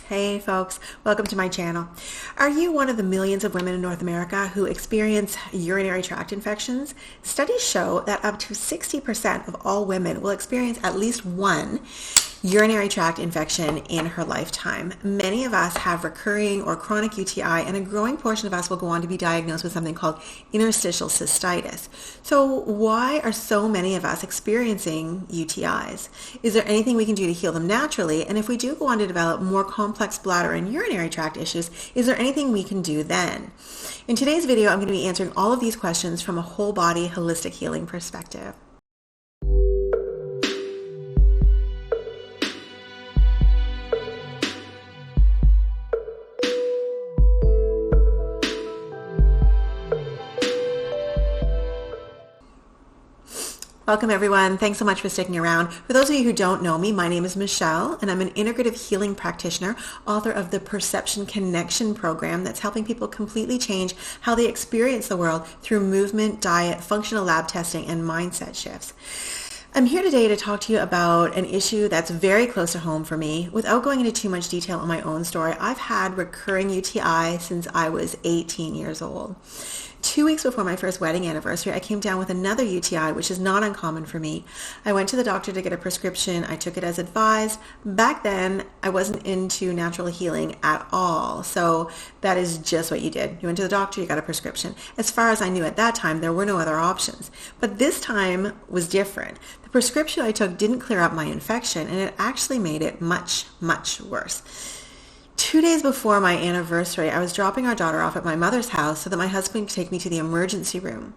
Hey folks, welcome to my channel. Are you one of the millions of women in North America who experience urinary tract infections? Studies show that up to 60% of all women will experience at least one urinary tract infection in her lifetime. Many of us have recurring or chronic UTI, and a growing portion of us will go on to be diagnosed with something called interstitial cystitis. So why are so many of us experiencing UTIs? Is there anything we can do to heal them naturally? And if we do go on to develop more complex bladder and urinary tract issues, is there anything we can do then? In today's video, I'm going to be answering all of these questions from a whole body holistic healing perspective. Welcome everyone. Thanks so much for sticking around. For those of you who don't know me, my name is Michelle and I'm an integrative healing practitioner, author of the Perception Connection program that's helping people completely change how they experience the world through movement, diet, functional lab testing, and mindset shifts. I'm here today to talk to you about an issue that's very close to home for me. Without going into too much detail on my own story, I've had recurring UTI since I was 18 years old. 2 weeks before my first wedding anniversary, I came down with another UTI, which is not uncommon for me. I went to the doctor to get a prescription. I took it as advised. Back then, I wasn't into natural healing at all. So that is just what you did. You went to the doctor, you got a prescription. As far as I knew at that time, there were no other options. But this time was different. The prescription I took didn't clear up my infection, and it actually made it much, much worse. 2 days before my anniversary, I was dropping our daughter off at my mother's house so that my husband could take me to the emergency room.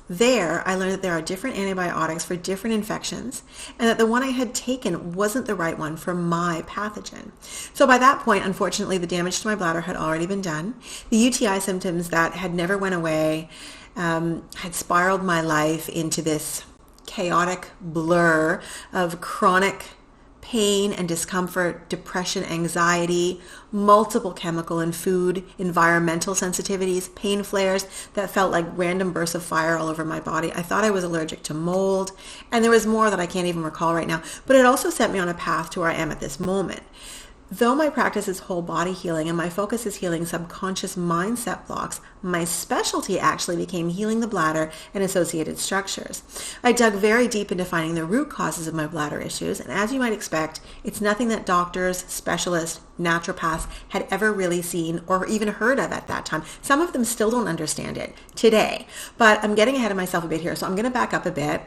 There, I learned that there are different antibiotics for different infections and that the one I had taken wasn't the right one for my pathogen. So by that point, unfortunately, the damage to my bladder had already been done. The UTI symptoms that had never went away had spiraled my life into this chaotic blur of chronic pain and discomfort, depression, anxiety, multiple chemical and food, environmental sensitivities, pain flares that felt like random bursts of fire all over my body. I thought I was allergic to mold, and there was more that I can't even recall right now, but it also set me on a path to where I am at this moment. Though my practice is whole body healing and my focus is healing subconscious mindset blocks, my specialty actually became healing the bladder and associated structures. I dug very deep into finding the root causes of my bladder issues, and as you might expect, it's nothing that doctors, specialists, naturopaths had ever really seen or even heard of at that time. Some of them still don't understand it today, but I'm getting ahead of myself a bit here, so I'm going to back up a bit.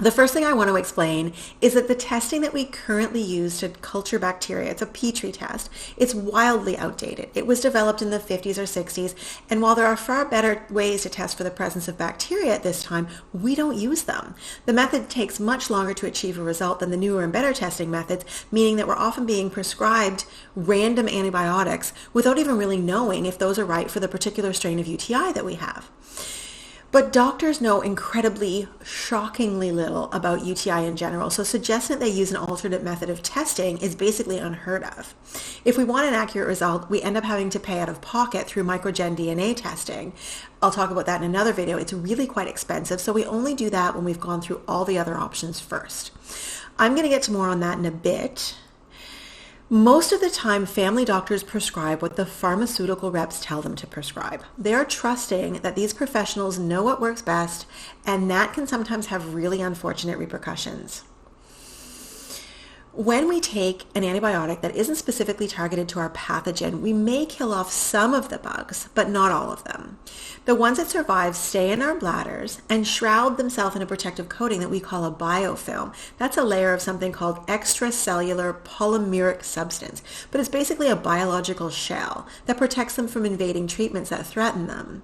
The first thing I want to explain is that the testing that we currently use to culture bacteria, it's a Petri test, it's wildly outdated. It was developed in the 50s or 60s, and while there are far better ways to test for the presence of bacteria at this time, we don't use them. The method takes much longer to achieve a result than the newer and better testing methods, meaning that we're often being prescribed random antibiotics without even really knowing if those are right for the particular strain of UTI that we have. But doctors know incredibly, shockingly little about UTI in general, so suggesting that they use an alternate method of testing is basically unheard of. If we want an accurate result, we end up having to pay out of pocket through microgen DNA testing. I'll talk about that in another video. It's really quite expensive, so we only do that when we've gone through all the other options first. I'm going to get to more on that in a bit. Most of the time, family doctors prescribe what the pharmaceutical reps tell them to prescribe. They're trusting that these professionals know what works best, and that can sometimes have really unfortunate repercussions. When we take an antibiotic that isn't specifically targeted to our pathogen, we may kill off some of the bugs, but not all of them. The ones that survive stay in our bladders and shroud themselves in a protective coating that we call a biofilm. That's a layer of something called extracellular polymeric substance, but it's basically a biological shell that protects them from invading treatments that threaten them.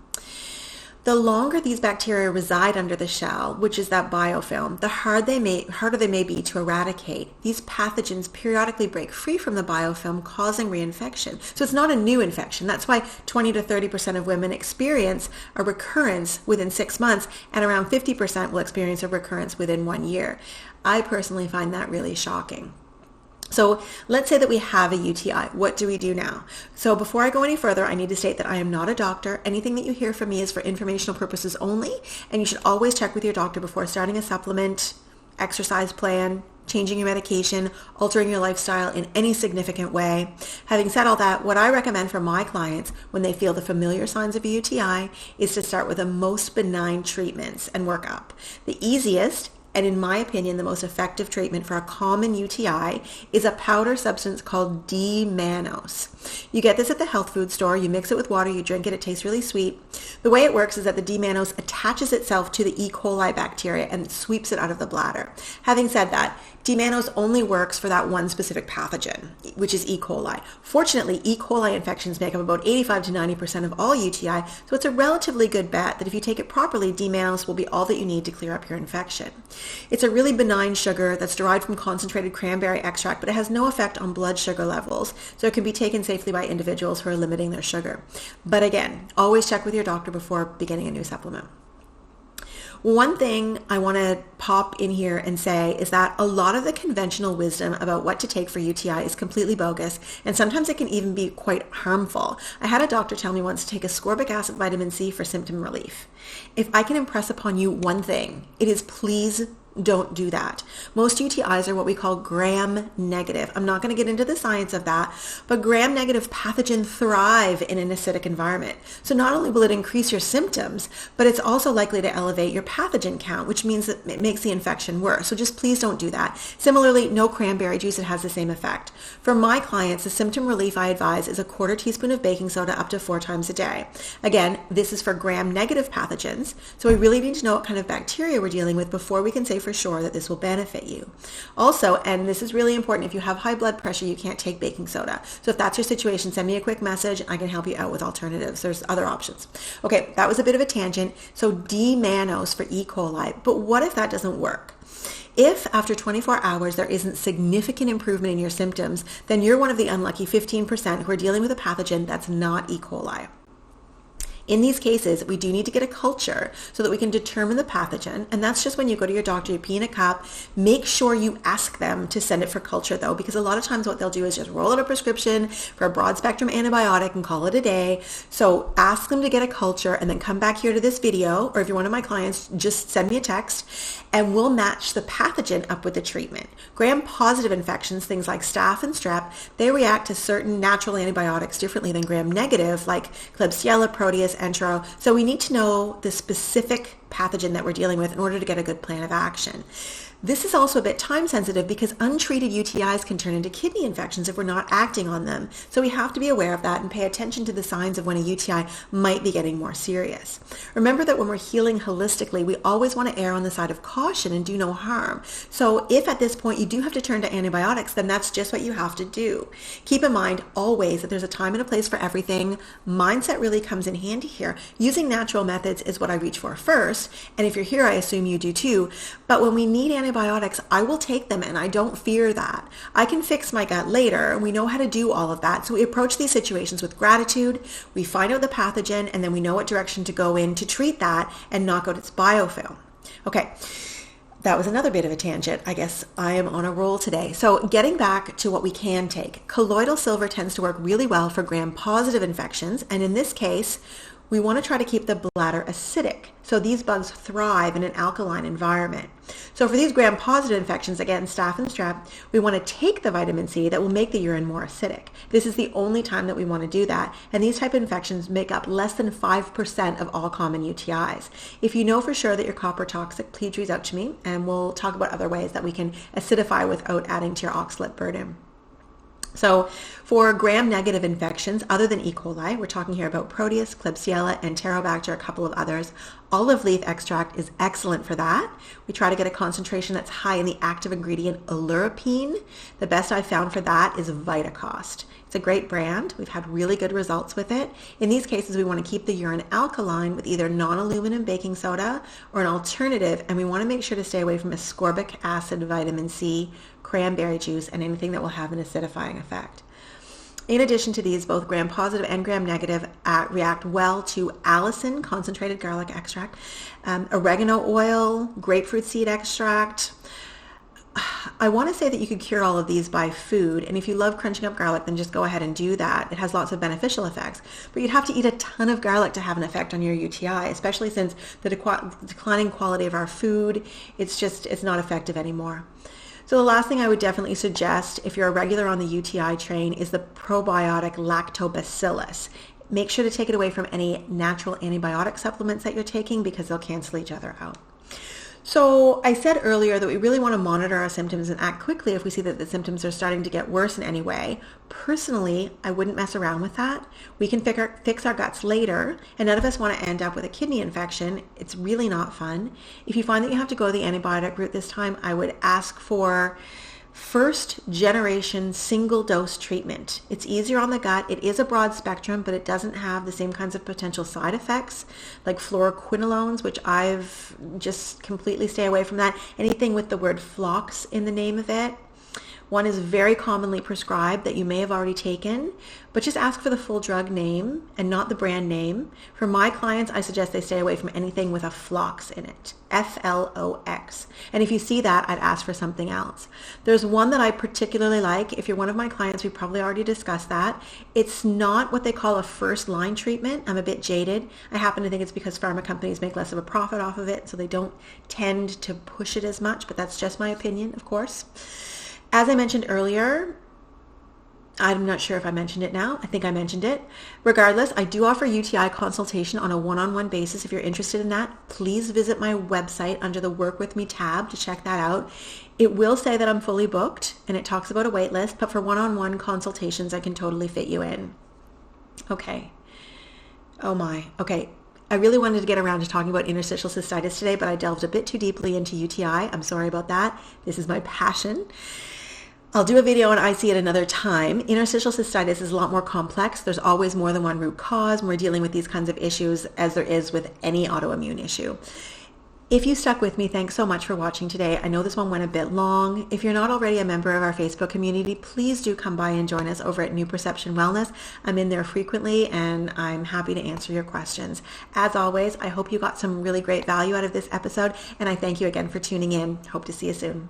The longer these bacteria reside under the shell, which is that biofilm, the harder they may be to eradicate. These pathogens periodically break free from the biofilm, causing reinfection. So it's not a new infection. That's why 20 to 30% of women experience a recurrence within 6 months, and around 50% will experience a recurrence within 1 year. I personally find that really shocking. So let's say that we have a UTI. What do we do now? So before I go any further, I need to state that I am not a doctor. Anything that you hear from me is for informational purposes only, and you should always check with your doctor before starting a supplement, exercise plan, changing your medication, altering your lifestyle in any significant way. Having said all that, what I recommend for my clients when they feel the familiar signs of a UTI is to start with the most benign treatments and work up. The easiest, and in my opinion, the most effective treatment for a common UTI is a powder substance called D-mannose. You get this at the health food store. You mix it with water. You drink it. It tastes really sweet. The way it works is that the D-mannose attaches itself to the E. coli bacteria and sweeps it out of the bladder. Having said that, D-mannose only works for that one specific pathogen, which is E. coli. Fortunately, E. coli infections make up about 85 to 90% of all UTI, so it's a relatively good bet that if you take it properly, D-mannose will be all that you need to clear up your infection. It's a really benign sugar that's derived from concentrated cranberry extract, but it has no effect on blood sugar levels, so it can be taken safely by individuals who are limiting their sugar. But again, always check with your doctor before beginning a new supplement. One thing I want to pop in here and say is that a lot of the conventional wisdom about what to take for UTI is completely bogus, and sometimes it can even be quite harmful. I had a doctor tell me once to take ascorbic acid vitamin C for symptom relief. If I can impress upon you one thing, it is please don't do that. Most UTIs are what we call gram-negative. I'm not going to get into the science of that, but gram-negative pathogen thrive in an acidic environment. So not only will it increase your symptoms, but it's also likely to elevate your pathogen count, which means that it makes the infection worse. So just please don't do that. Similarly, no cranberry juice. It has the same effect. For my clients, the symptom relief I advise is a quarter teaspoon of baking soda up to 4 times a day. Again, this is for gram-negative pathogens. So we really need to know what kind of bacteria we're dealing with before we can say for sure that this will benefit you. Also, and this is really important, if you have high blood pressure, you can't take baking soda. So if that's your situation, send me a quick message. I can help you out with alternatives. There's other options. Okay, that was a bit of a tangent. So D-mannose for E. coli. But what if that doesn't work? If after 24 hours there isn't significant improvement in your symptoms, then you're one of the unlucky 15% who are dealing with a pathogen that's not E. coli. In these cases, we do need to get a culture so that we can determine the pathogen, and that's just when you go to your doctor, you pee in a cup. Make sure you ask them to send it for culture though, because a lot of times what they'll do is just roll out a prescription for a broad spectrum antibiotic and call it a day. So ask them to get a culture and then come back here to this video, or if you're one of my clients, just send me a text and we'll match the pathogen up with the treatment. Gram-positive infections, things like staph and strep, they react to certain natural antibiotics differently than gram-negative, like Klebsiella, Proteus, Entero. So we need to know the specific pathogen that we're dealing with in order to get a good plan of action. This is also a bit time sensitive because untreated UTIs can turn into kidney infections if we're not acting on them. So we have to be aware of that and pay attention to the signs of when a UTI might be getting more serious. Remember that when we're healing holistically, we always want to err on the side of caution and do no harm. So if at this point you do have to turn to antibiotics, then that's just what you have to do. Keep in mind always that there's a time and a place for everything. Mindset really comes in handy here. Using natural methods is what I reach for first. And if you're here, I assume you do too. But when we need antibiotics, I will take them and I don't fear that. I can fix my gut later and we know how to do all of that. So we approach these situations with gratitude, we find out the pathogen, and then we know what direction to go in to treat that and knock out its biofilm. Okay. That was another bit of a tangent. I guess I am on a roll today. So getting back to what we can take, colloidal silver tends to work really well for gram-positive infections. And in this case, we want to try to keep the bladder acidic. So these bugs thrive in an alkaline environment. So for these gram-positive infections, again, staph and strep, we want to take the vitamin C that will make the urine more acidic. This is the only time that we want to do that. And these type of infections make up less than 5% of all common UTIs. If you know for sure that you're copper toxic, please reach out to me and we'll talk about other ways that we can acidify without adding to your oxalate burden. So for gram-negative infections, other than E. coli, we're talking here about Proteus, Klebsiella, Enterobacter, a couple of others. Olive leaf extract is excellent for that. We try to get a concentration that's high in the active ingredient oleuropein. The best I've found for that is Vitacost. It's a great brand. We've had really good results with it. In these cases, we want to keep the urine alkaline with either non-aluminum baking soda or an alternative, and we want to make sure to stay away from ascorbic acid, vitamin C, cranberry juice, and anything that will have an acidifying effect. In addition to these, both gram-positive and gram-negative react well to allicin, concentrated garlic extract, oregano oil, grapefruit seed extract. I want to say that you could cure all of these by food, and if you love crunching up garlic, then just go ahead and do that. It has lots of beneficial effects, but you'd have to eat a ton of garlic to have an effect on your UTI, especially since the declining quality of our food, it's not effective anymore. So the last thing I would definitely suggest if you're a regular on the UTI train is the probiotic lactobacillus. Make sure to take it away from any natural antibiotic supplements that you're taking because they'll cancel each other out. So I said earlier that we really want to monitor our symptoms and act quickly if we see that the symptoms are starting to get worse in any way. Personally, I wouldn't mess around with that. We can fix our guts later, and none of us want to end up with a kidney infection. It's really not fun. If you find that you have to go the antibiotic route this time, I would ask for first generation single dose treatment. It's easier on the gut. It is a broad spectrum, but it doesn't have the same kinds of potential side effects like fluoroquinolones, which I've just completely stay away from that. Anything with the word phlox in the name of it. One is very commonly prescribed that you may have already taken, but just ask for the full drug name and not the brand name. For my clients, I suggest they stay away from anything with a phlox in it, F-L-O-X. And if you see that, I'd ask for something else. There's one that I particularly like. If you're one of my clients, we probably already discussed that. It's not what they call a first line treatment. I'm a bit jaded. I happen to think it's because pharma companies make less of a profit off of it, so they don't tend to push it as much, but that's just my opinion, of course. As I mentioned earlier, I'm not sure if I mentioned it now. I think I mentioned it. Regardless, I do offer UTI consultation on a one-on-one basis. If you're interested in that, please visit my website under the Work With Me tab to check that out. It will say that I'm fully booked and it talks about a wait list, but for one-on-one consultations, I can totally fit you in. Okay. Oh my. Okay. I really wanted to get around to talking about interstitial cystitis today, but I delved a bit too deeply into UTI. I'm sorry about that. This is my passion. I'll do a video on IC at another time. Interstitial cystitis is a lot more complex. There's always more than one root cause, and we're dealing with these kinds of issues as there is with any autoimmune issue. If you stuck with me, thanks so much for watching today. I know this one went a bit long. If you're not already a member of our Facebook community, please do come by and join us over at New Perception Wellness. I'm in there frequently and I'm happy to answer your questions. As always, I hope you got some really great value out of this episode, and I thank you again for tuning in. Hope to see you soon.